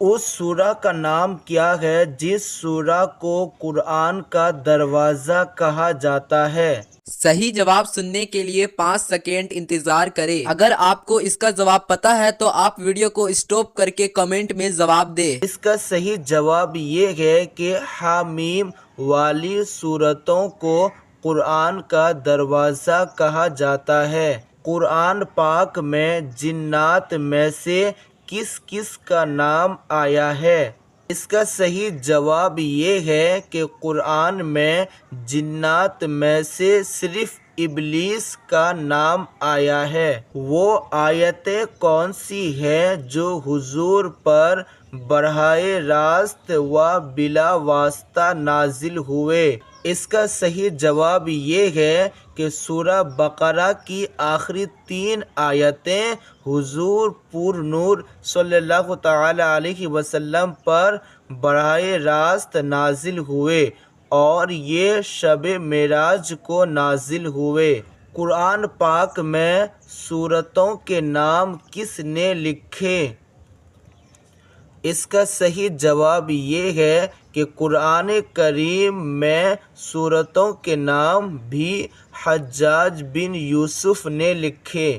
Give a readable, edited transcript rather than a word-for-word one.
اس سورہ کا نام کیا ہے جس سورہ کو قرآن کا دروازہ کہا جاتا ہے؟ صحیح جواب سننے کے لیے 5 سیکنڈ انتظار کریں۔ اگر آپ کو اس کا جواب پتہ ہے تو آپ ویڈیو کو اسٹاپ کر کے کمنٹ میں جواب دیں۔ اس کا صحیح جواب یہ ہے کہ حامیم والی سورتوں کو قرآن کا دروازہ کہا جاتا ہے۔ قرآن پاک میں جنات میں سے کس کس کا نام آیا ہے؟ اس کا صحیح جواب یہ ہے کہ قرآن میں جنات میں سے صرف ابلیس کا نام آیا ہے۔ وہ آیتیں کون سی ہیں جو حضور پر براہ راست و بلا واسطہ نازل ہوئے؟ اس کا صحیح جواب یہ ہے کہ سورہ بقرہ کی آخری 3 آیتیں حضور پر نور صلی اللہ تعالی علیہ وسلم پر براہ راست نازل ہوئے اور یہ شب معراج کو نازل ہوئے۔ قرآن پاک میں سورتوں کے نام کس نے لکھے؟ اس کا صحیح جواب یہ ہے کہ قرآن کریم میں سورتوں کے نام بھی حجاج بن یوسف نے لکھے۔